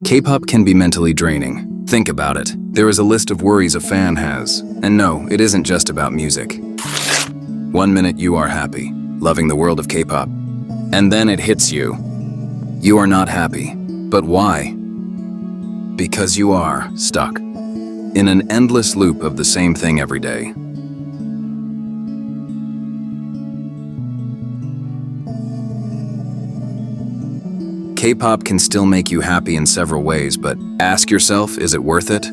K-pop can be mentally draining. Think about it. There is a list of worries a fan has. And no, it isn't just about music. 1 minute you are happy, loving the world of K-pop. And then it hits you. You are not happy. But why? Because you are stuck in an endless loop of the same thing every day. K-pop can still make you happy in several ways, but ask yourself, is it worth it?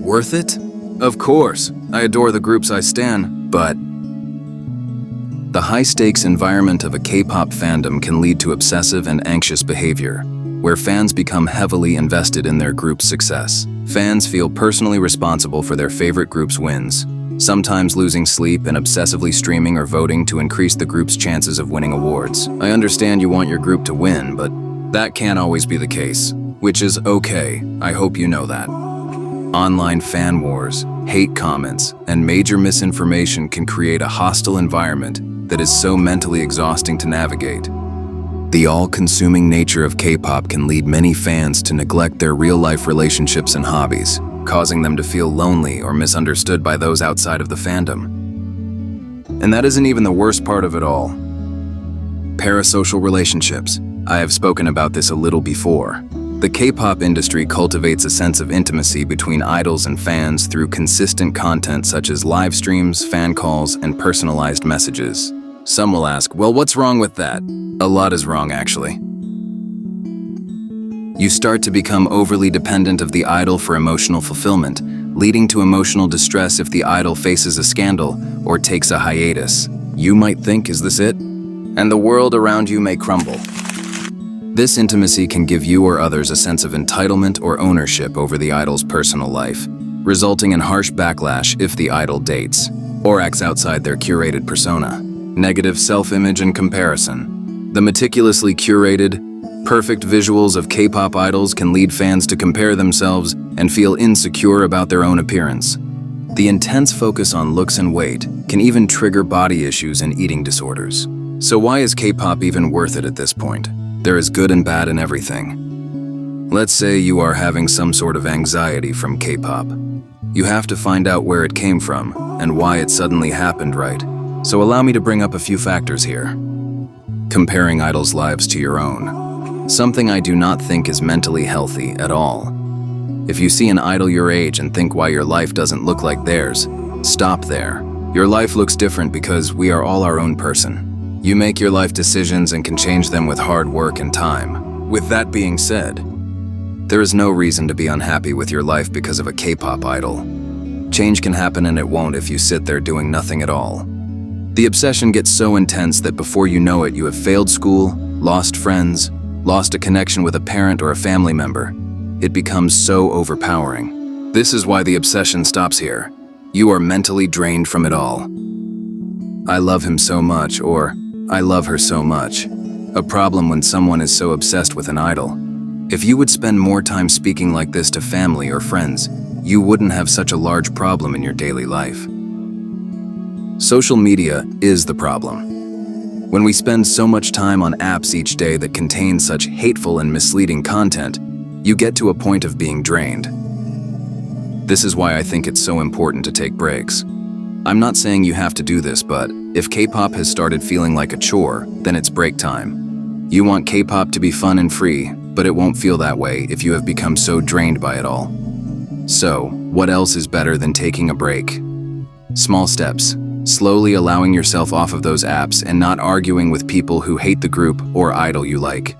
Worth it? Of course, I adore the groups I stan, but the high-stakes environment of a K-pop fandom can lead to obsessive and anxious behavior, where fans become heavily invested in their group's success. Fans feel personally responsible for their favorite group's wins, sometimes losing sleep and obsessively streaming or voting to increase the group's chances of winning awards. I understand you want your group to win, but that can't always be the case, which is okay. I hope you know that. Online fan wars, hate comments, and major misinformation can create a hostile environment that is so mentally exhausting to navigate. The all-consuming nature of K-pop can lead many fans to neglect their real-life relationships and hobbies, causing them to feel lonely or misunderstood by those outside of the fandom. And that isn't even the worst part of it all. Parasocial relationships. I have spoken about this a little before. The K-pop industry cultivates a sense of intimacy between idols and fans through consistent content such as live streams, fan calls, and personalized messages. Some will ask, well, what's wrong with that? A lot is wrong, actually. You start to become overly dependent of the idol for emotional fulfillment, leading to emotional distress if the idol faces a scandal or takes a hiatus. You might think, is this it? And the world around you may crumble. This intimacy can give you or others a sense of entitlement or ownership over the idol's personal life, resulting in harsh backlash if the idol dates or acts outside their curated persona. Negative self-image and comparison. The meticulously curated, perfect visuals of K-pop idols can lead fans to compare themselves and feel insecure about their own appearance. The intense focus on looks and weight can even trigger body issues and eating disorders. So why is K-pop even worth it at this point? There is good and bad in everything. Let's say you are having some sort of anxiety from K-pop. You have to find out where it came from and why it suddenly happened, right? So allow me to bring up a few factors here. Comparing idols' lives to your own. Something I do not think is mentally healthy at all. If you see an idol your age and think why your life doesn't look like theirs, stop there. Your life looks different because we are all our own person. You make your life decisions and can change them with hard work and time. With that being said, there is no reason to be unhappy with your life because of a K-pop idol. Change can happen and it won't if you sit there doing nothing at all. The obsession gets so intense that before you know it, you have failed school, lost friends, lost a connection with a parent or a family member. It becomes so overpowering. This is why the obsession stops here. You are mentally drained from it all. I love him so much, or I love her so much. A problem when someone is so obsessed with an idol. If you would spend more time speaking like this to family or friends, you wouldn't have such a large problem in your daily life. Social media is the problem. When we spend so much time on apps each day that contain such hateful and misleading content, you get to a point of being drained. This is why I think it's so important to take breaks. I'm not saying you have to do this, but if K-pop has started feeling like a chore, then it's break time. You want K-pop to be fun and free, but it won't feel that way if you have become so drained by it all. So, what else is better than taking a break? Small steps. Slowly allowing yourself off of those apps and not arguing with people who hate the group or idol you like.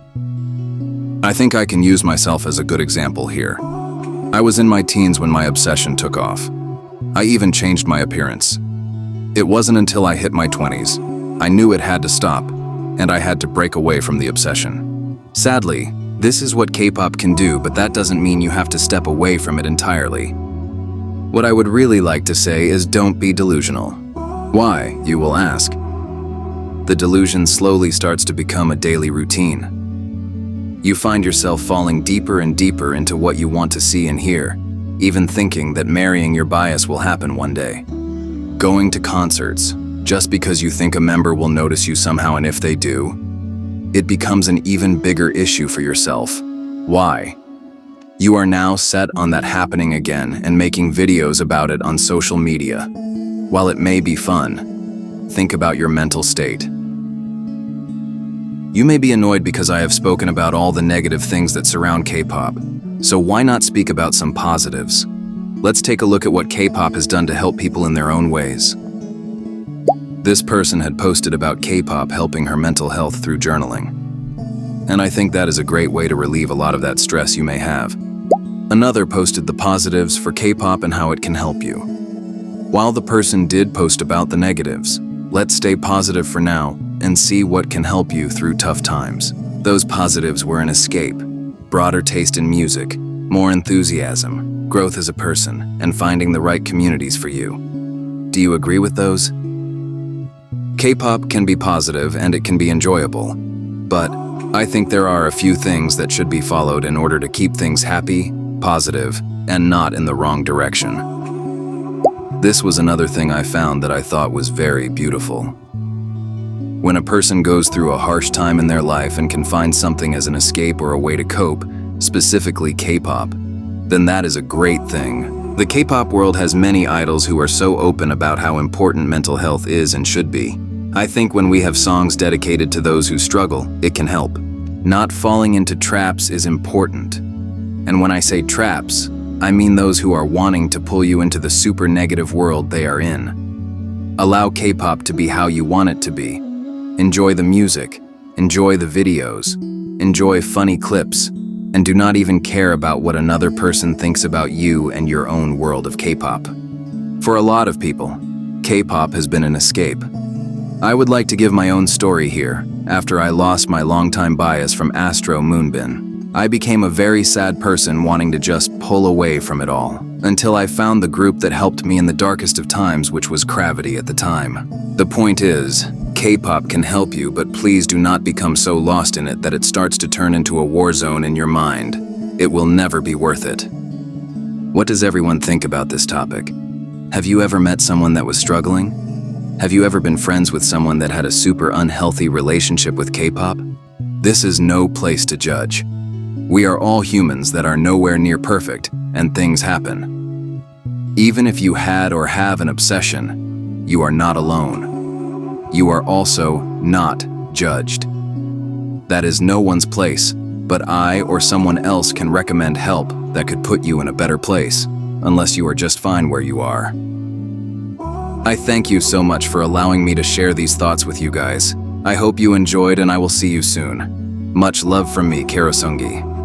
I think I can use myself as a good example here. I was in my teens when my obsession took off. I even changed my appearance. It wasn't until I hit my 20s. I knew it had to stop, and I had to break away from the obsession. Sadly, this is what K-pop can do, but that doesn't mean you have to step away from it entirely. What I would really like to say is don't be delusional. Why, you will ask? The delusion slowly starts to become a daily routine. You find yourself falling deeper and deeper into what you want to see and hear, even thinking that marrying your bias will happen one day. Going to concerts, just because you think a member will notice you somehow, and if they do, it becomes an even bigger issue for yourself. Why? You are now set on that happening again and making videos about it on social media. While it may be fun, think about your mental state. You may be annoyed because I have spoken about all the negative things that surround K-pop, so why not speak about some positives? Let's take a look at what K-pop has done to help people in their own ways. This person had posted about K-pop helping her mental health through journaling. And I think that is a great way to relieve a lot of that stress you may have. Another posted the positives for K-pop and how it can help you. While the person did post about the negatives, let's stay positive for now and see what can help you through tough times. Those positives were an escape, broader taste in music, more enthusiasm, growth as a person, and finding the right communities for you. Do you agree with those? K-pop can be positive and it can be enjoyable, but I think there are a few things that should be followed in order to keep things happy, positive, and not in the wrong direction. This was another thing I found that I thought was very beautiful. When a person goes through a harsh time in their life and can find something as an escape or a way to cope, specifically K-pop, then that is a great thing. The K-pop world has many idols who are so open about how important mental health is and should be. I think when we have songs dedicated to those who struggle, it can help. Not falling into traps is important. And when I say traps, I mean those who are wanting to pull you into the super negative world they are in. Allow K-pop to be how you want it to be. Enjoy the music, enjoy the videos, enjoy funny clips, and do not even care about what another person thinks about you and your own world of K-pop. For a lot of people, K-pop has been an escape. I would like to give my own story here. After I lost my longtime bias from Astro Moonbin, I became a very sad person wanting to just pull away from it all, until I found the group that helped me in the darkest of times, which was Gravity at the time. The point is, K-pop can help you, but please do not become so lost in it that it starts to turn into a war zone in your mind. It will never be worth it. What does everyone think about this topic? Have you ever met someone that was struggling? Have you ever been friends with someone that had a super unhealthy relationship with K-pop? This is no place to judge. We are all humans that are nowhere near perfect, and things happen. Even if you had or have an obsession, you are not alone. You are also not judged. That is no one's place, but I or someone else can recommend help that could put you in a better place, unless you are just fine where you are. I thank you so much for allowing me to share these thoughts with you guys. I hope you enjoyed and I will see you soon. Much love from me, Karasungi.